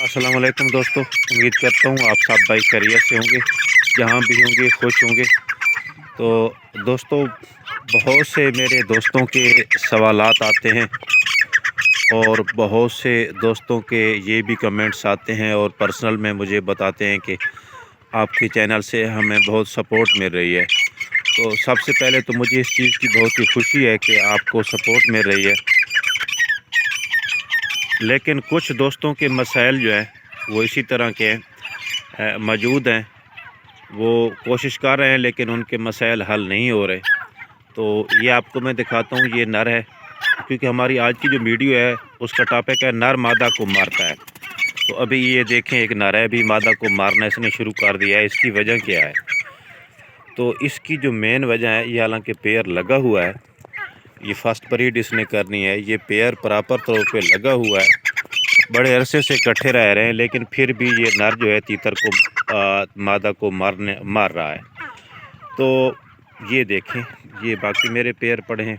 अस्सलाम वालेकुम दोस्तों, उम्मीद करता हूँ आप सब भाई खैरियत से होंगे, जहाँ भी होंगे खुश होंगे। तो दोस्तों, बहुत से मेरे दोस्तों के सवालात आते हैं और बहुत से दोस्तों के ये भी कमेंट्स आते हैं और पर्सनल में मुझे बताते हैं कि आपके चैनल से हमें बहुत सपोर्ट मिल रही है। तो सबसे पहले तो मुझे इस चीज़ की बहुत ही खुशी है कि आपको सपोर्ट मिल रही है, लेकिन कुछ दोस्तों के मसाइल जो हैं वो इसी तरह के मौजूद हैं। वो कोशिश कर रहे हैं लेकिन उनके मसाइल हल नहीं हो रहे। तो ये आपको मैं दिखाता हूँ, ये नर है, क्योंकि हमारी आज की जो वीडियो है उसका टॉपिक है नर मादा को मारता है। तो अभी ये देखें, एक नर है, अभी मादा को मारना इसने शुरू कर दिया है। इसकी वजह क्या है? तो इसकी जो मेन वजह है, ये हालांकि पेयर लगा हुआ है, ये फर्स्ट ब्रीड इसने करनी है, ये पेयर प्रॉपर तौर पे लगा हुआ है, बड़े अरसे से इकट्ठे रह रहे हैं, लेकिन फिर भी ये नर जो है तीतर को मादा को मार रहा है। तो ये देखें, ये बाकी मेरे पेयर पड़े हैं,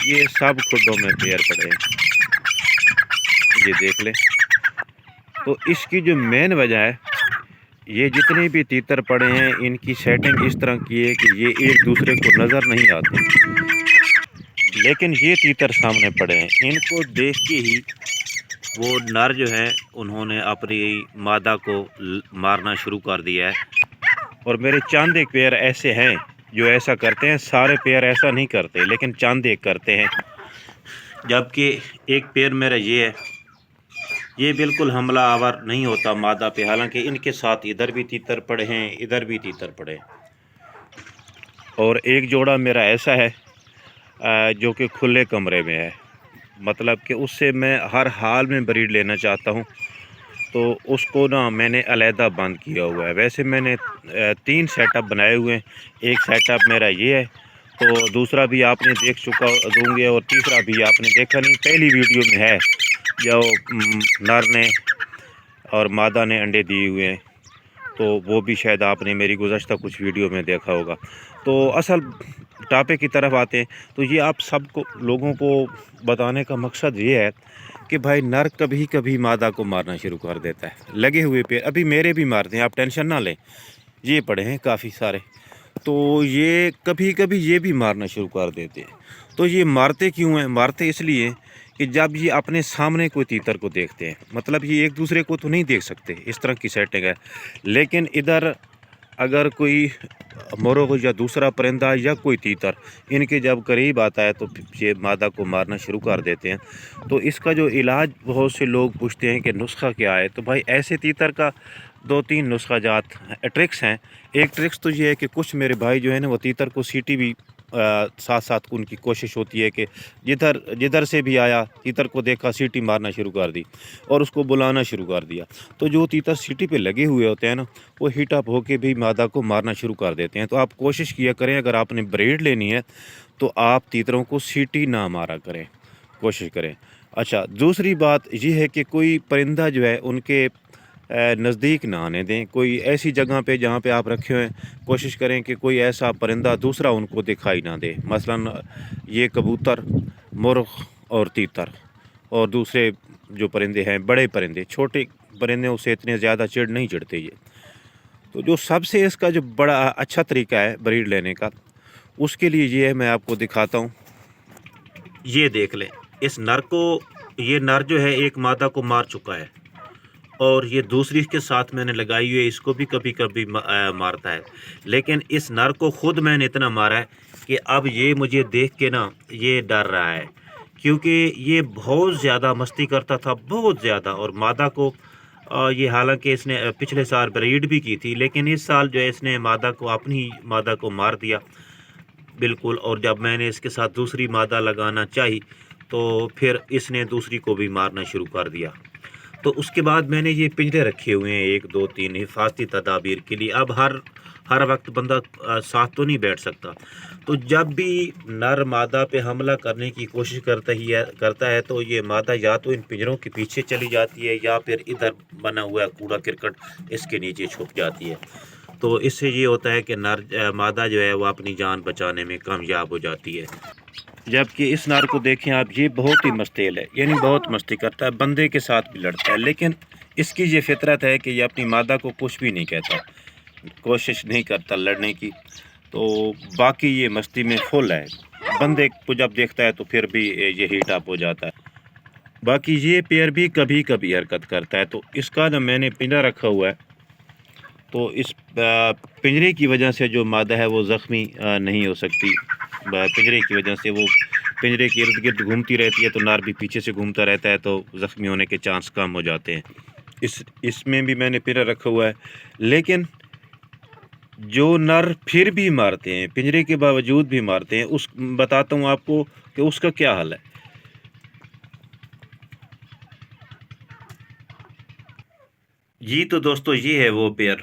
ये सब खुडों में पेयर पड़े हैं, ये देख लें। तो इसकी जो मेन वजह है, ये जितने भी तीतर पड़े हैं इनकी सेटिंग इस तरह की है कि ये एक दूसरे को नज़र नहीं आते, लेकिन ये तीतर सामने पड़े हैं, इनको देख के ही वो नर जो हैं उन्होंने अपनी मादा को मारना शुरू कर दिया है। और मेरे चंद एक पेयर ऐसे हैं जो ऐसा करते हैं, सारे पेयर ऐसा नहीं करते, लेकिन चंद एक करते हैं। जबकि एक पेयर मेरा ये है, ये बिल्कुल हमला आवर नहीं होता मादा पे, हालांकि इनके साथ इधर भी तीतर पड़े हैं, इधर भी तीतर पड़े हैं। और एक जोड़ा मेरा ऐसा है जो कि खुले कमरे में है, मतलब कि उससे मैं हर हाल में ब्रीड लेना चाहता हूँ, तो उसको ना मैंने अलहदा बंद किया हुआ है। वैसे मैंने 3 सेटअप बनाए हुए हैं, एक सेटअप मेरा ये है, तो दूसरा भी आपने देख चुका दूँगे और तीसरा भी आपने देखा नहीं, पहली वीडियो में है, जो नर ने और मादा ने अंडे दिए हुए हैं, तो वो भी शायद आपने मेरी गुज़श्ता कुछ वीडियो में देखा होगा। तो असल टॉपिक की तरफ आते हैं, तो ये आप सबको लोगों को बताने का मकसद ये है कि भाई नर कभी कभी मादा को मारना शुरू कर देता है, लगे हुए पे अभी मेरे भी मारते हैं, आप टेंशन ना लें, ये पड़े हैं काफ़ी सारे। तो ये कभी कभी ये भी मारना शुरू कर देते हैं। तो ये मारते क्यों हैं? मारते इसलिए कि जब ये अपने सामने कोई तीतर को देखते हैं, मतलब ये एक दूसरे को तो नहीं देख सकते, इस तरह की सेटिंग है, लेकिन इधर अगर कोई मोर या दूसरा परिंदा या कोई तीतर इनके जब करीब आता है तो ये मादा को मारना शुरू कर देते हैं। तो इसका जो इलाज, बहुत से लोग पूछते हैं कि नुस्खा क्या है, तो भाई ऐसे तीतर का 2-3 नुस्खा जात ट्रिक्स हैं। एक ट्रिक्स तो ये है कि कुछ मेरे भाई जो है ना, वो तीतर को सीटी भी साथ साथ उनकी कोशिश होती है कि जिधर से भी आया तीतर को देखा, सीटी मारना शुरू कर दी और उसको बुलाना शुरू कर दिया। तो जो तीतर सीटी पे लगे हुए होते हैं ना, वो हीट अप होके भी मादा को मारना शुरू कर देते हैं। तो आप कोशिश किया करें, अगर आपने ब्रीड लेनी है तो आप तीतरों को सीटी ना मारा करें, कोशिश करें। अच्छा, दूसरी बात ये है कि कोई परिंदा जो है उनके नज़दीक ना आने दें, कोई ऐसी जगह पे जहाँ पे आप रखे हुए, कोशिश करें कि कोई ऐसा परिंदा दूसरा उनको दिखाई ना दे। मसलन ये कबूतर, मुर्ग़ और तीतर और दूसरे जो परिंदे हैं, बड़े परिंदे, छोटे परिंदे उससे इतने ज़्यादा चिढ़ नहीं चिढ़ते ये। तो जो सबसे इसका जो बड़ा अच्छा तरीका है ब्रीड लेने का, उसके लिए ये है, मैं आपको दिखाता हूँ। ये देख लें इस नर को, ये नर जो है एक मादा को मार चुका है और ये दूसरी के साथ मैंने लगाई हुई है, इसको भी कभी कभी मारता है, लेकिन इस नर को खुद मैंने इतना मारा है कि अब ये मुझे देख के ना ये डर रहा है, क्योंकि ये बहुत ज़्यादा मस्ती करता था, बहुत ज़्यादा। और मादा को ये हालांकि इसने पिछले साल ब्रीड भी की थी, लेकिन इस साल जो है इसने मादा को, अपनी मादा को मार दिया बिल्कुल। और जब मैंने इसके साथ दूसरी मादा लगाना चाही तो फिर इसने दूसरी को भी मारना शुरू कर दिया। तो उसके बाद मैंने ये पिंजरे रखे हुए हैं 1 2 3 हिफाजती तदाबीर के लिए। अब हर वक्त बंदा साथ तो नहीं बैठ सकता, तो जब भी नर मादा पे हमला करने की कोशिश करता है तो ये मादा या तो इन पिंजरों के पीछे चली जाती है या फिर इधर बना हुआ कूड़ा करकट इसके नीचे छुप जाती है। तो इससे ये होता है कि मादा जो है वो अपनी जान बचाने में कामयाब हो जाती है। जबकि इस नर को देखें आप, ये बहुत ही मस्तेल है, यानी बहुत मस्ती करता है, बंदे के साथ भी लड़ता है, लेकिन اس کی یہ فطرت ہے کہ یہ اپنی مادہ کو کچھ بھی نہیں کہتا، کوشش نہیں کرتا لڑنے کی، تو باقی یہ مستی میں فل ہے، بندے کو جب دیکھتا ہے تو پھر بھی یہ ہیٹ اپ ہو جاتا ہے۔ باقی یہ پیئر بھی کبھی کبھی حرکت کرتا ہے، تو اس کا نا میں نے پنجرا رکھا ہوا ہے، تو اس پنجرے کی وجہ سے جو مادہ ہے وہ زخمی نہیں ہو سکتی، پنجرے کی وجہ سے وہ پنجرے کے ارد گرد گھومتی رہتی ہے، تو نر بھی پیچھے سے گھومتا رہتا ہے، تو زخمی ہونے کے چانس کم ہو جاتے ہیں۔ اس میں بھی میں نے پنجرا رکھا ہوا ہے، لیکن جو نر پھر بھی مارتے ہیں، پنجرے کے باوجود بھی مارتے ہیں، بتاتا ہوں آپ کو کہ اس کا کیا حل ہے۔ جی تو دوستو یہ ہے وہ پیئر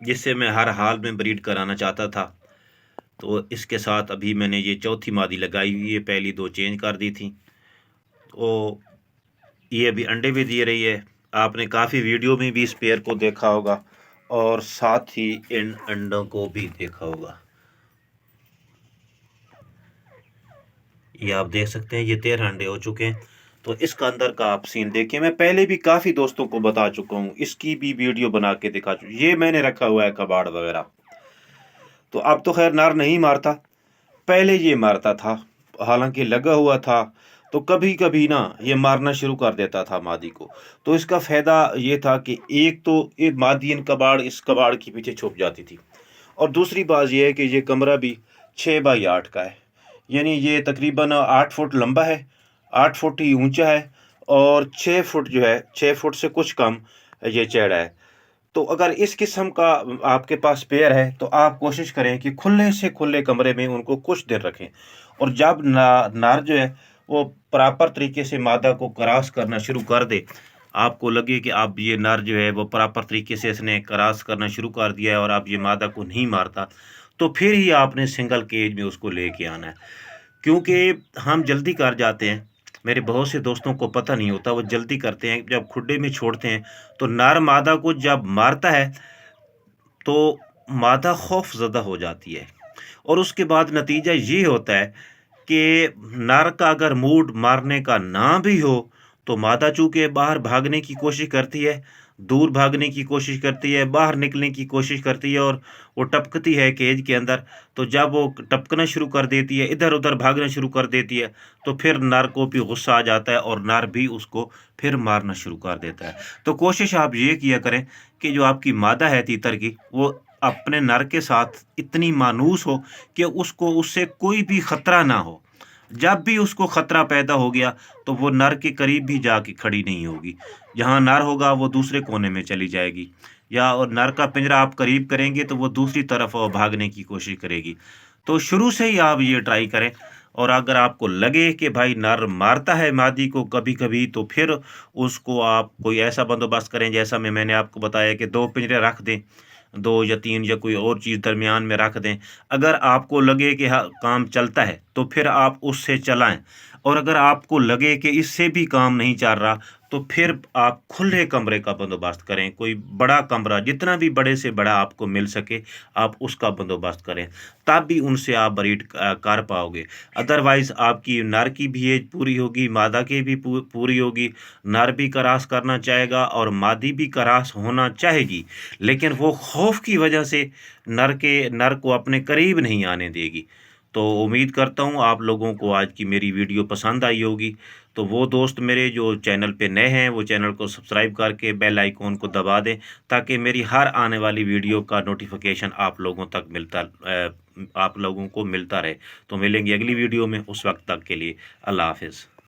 جس سے میں ہر حال میں بریڈ کرانا چاہتا تھا، تو اس کے ساتھ ابھی میں نے یہ چوتھی مادی لگائی ہوئی ہے، پہلی دو چینج کر دی تھی، تو یہ ابھی انڈے بھی دے رہی ہے۔ آپ نے کافی ویڈیو میں بھی اس پیئر کو دیکھا ہوگا اور ساتھ ہی ان انڈوں کو بھی دیکھا ہوگا۔ یہ آپ دیکھ سکتے ہیں یہ 13 انڈے ہو چکے ہیں، تو اس کا اندر کا آپ سین دیکھیں۔ میں پہلے بھی کافی دوستوں کو بتا چکا ہوں، اس کی بھی ویڈیو بنا کے دکھا چکا ہوں، یہ میں نے رکھا ہوا ہے کباڑ وغیرہ۔ تو اب تو خیر نر نہیں مارتا، پہلے یہ مارتا تھا، حالانکہ لگا ہوا تھا، تو کبھی کبھی نا یہ مارنا شروع کر دیتا تھا مادی کو۔ تو اس کا فائدہ یہ تھا کہ ایک تو یہ مادی کباڑ اس کباڑ کے پیچھے چھپ جاتی تھی، اور دوسری بات یہ ہے کہ یہ کمرہ بھی 6x8 کا ہے، یعنی یہ تقریباً 8 فٹ لمبا ہے، 8 فٹ ہی اونچا ہے، اور 6 فٹ جو ہے 6 فٹ سے کچھ کم یہ چوڑا ہے۔ تو اگر اس قسم کا آپ کے پاس پیئر ہے تو آپ کوشش کریں کہ کھلے سے کھلے کمرے میں ان کو کچھ دیر رکھیں، اور جب نر جو ہے وہ پراپر طریقے سے مادہ کو کراس کرنا شروع کر دے، آپ کو لگے کہ اب یہ نر جو ہے وہ پراپر طریقے سے اس نے کراس کرنا شروع کر دیا ہے اور اب یہ مادہ کو نہیں مارتا، تو پھر ہی آپ نے سنگل کیج میں اس کو لے کے آنا ہے، کیونکہ ہم جلدی کر جاتے ہیں۔ میرے بہت سے دوستوں کو پتہ نہیں ہوتا، وہ جلدی کرتے ہیں، جب کھڈے میں چھوڑتے ہیں تو نر مادہ کو جب مارتا ہے تو مادہ خوف زدہ ہو جاتی ہے، اور اس کے بعد نتیجہ یہ ہوتا ہے کہ نر کا اگر موڈ مارنے کا نہ بھی ہو تو مادہ چونکہ باہر بھاگنے کی کوشش کرتی ہے، دور بھاگنے کی کوشش کرتی ہے، باہر نکلنے کی کوشش کرتی ہے، اور وہ ٹپکتی ہے کیج کے اندر، تو جب وہ ٹپکنا شروع کر دیتی ہے، ادھر ادھر بھاگنا شروع کر دیتی ہے، تو پھر نر کو بھی غصہ آ جاتا ہے اور نر بھی اس کو پھر مارنا شروع کر دیتا ہے۔ تو کوشش آپ یہ کیا کریں کہ جو آپ کی مادہ ہے تیتر کی، وہ اپنے نر کے ساتھ اتنی مانوس ہو کہ اس سے کوئی بھی خطرہ نہ ہو۔ جب بھی اس کو خطرہ پیدا ہو گیا تو وہ نر کے قریب بھی جا کے کھڑی نہیں ہوگی، جہاں نر ہوگا وہ دوسرے کونے میں چلی جائے گی، یا اور نر کا پنجرا آپ قریب کریں گے تو وہ دوسری طرف بھاگنے کی کوشش کرے گی۔ تو شروع سے ہی آپ یہ ٹرائی کریں، اور اگر آپ کو لگے کہ بھائی نر مارتا ہے مادی کو کبھی کبھی، تو پھر اس کو آپ کوئی ایسا بندوبست کریں جیسا میں نے آپ کو بتایا کہ 2 پنجرے رکھ دیں، 2 یا 3 یا کوئی اور چیز درمیان میں رکھ دیں۔ اگر آپ کو لگے کہ کام چلتا ہے تو پھر آپ اس سے چلائیں، اور اگر آپ کو لگے کہ اس سے بھی کام نہیں چل رہا تو پھر آپ کھلے کمرے کا بندوبست کریں، کوئی بڑا کمرہ جتنا بھی بڑے سے بڑا آپ کو مل سکے آپ اس کا بندوبست کریں، تب بھی ان سے آپ بریڈ کر پاؤ گے۔ ادروائز آپ کی نر کی بھی ایج پوری ہوگی، مادہ کی بھی پوری ہوگی، نر بھی کراس کرنا چاہے گا اور مادی بھی کراس ہونا چاہے گی، لیکن وہ خوف کی وجہ سے نر کو اپنے قریب نہیں آنے دے گی۔ تو امید کرتا ہوں آپ لوگوں کو آج کی میری ویڈیو پسند آئی ہوگی، تو وہ دوست میرے جو چینل پہ نئے ہیں وہ چینل کو سبسکرائب کر کے بیل آئیکن کو دبا دیں، تاکہ میری ہر آنے والی ویڈیو کا نوٹیفیکیشن آپ لوگوں کو ملتا رہے۔ تو ملیں گے اگلی ویڈیو میں، اس وقت تک کے لیے اللہ حافظ۔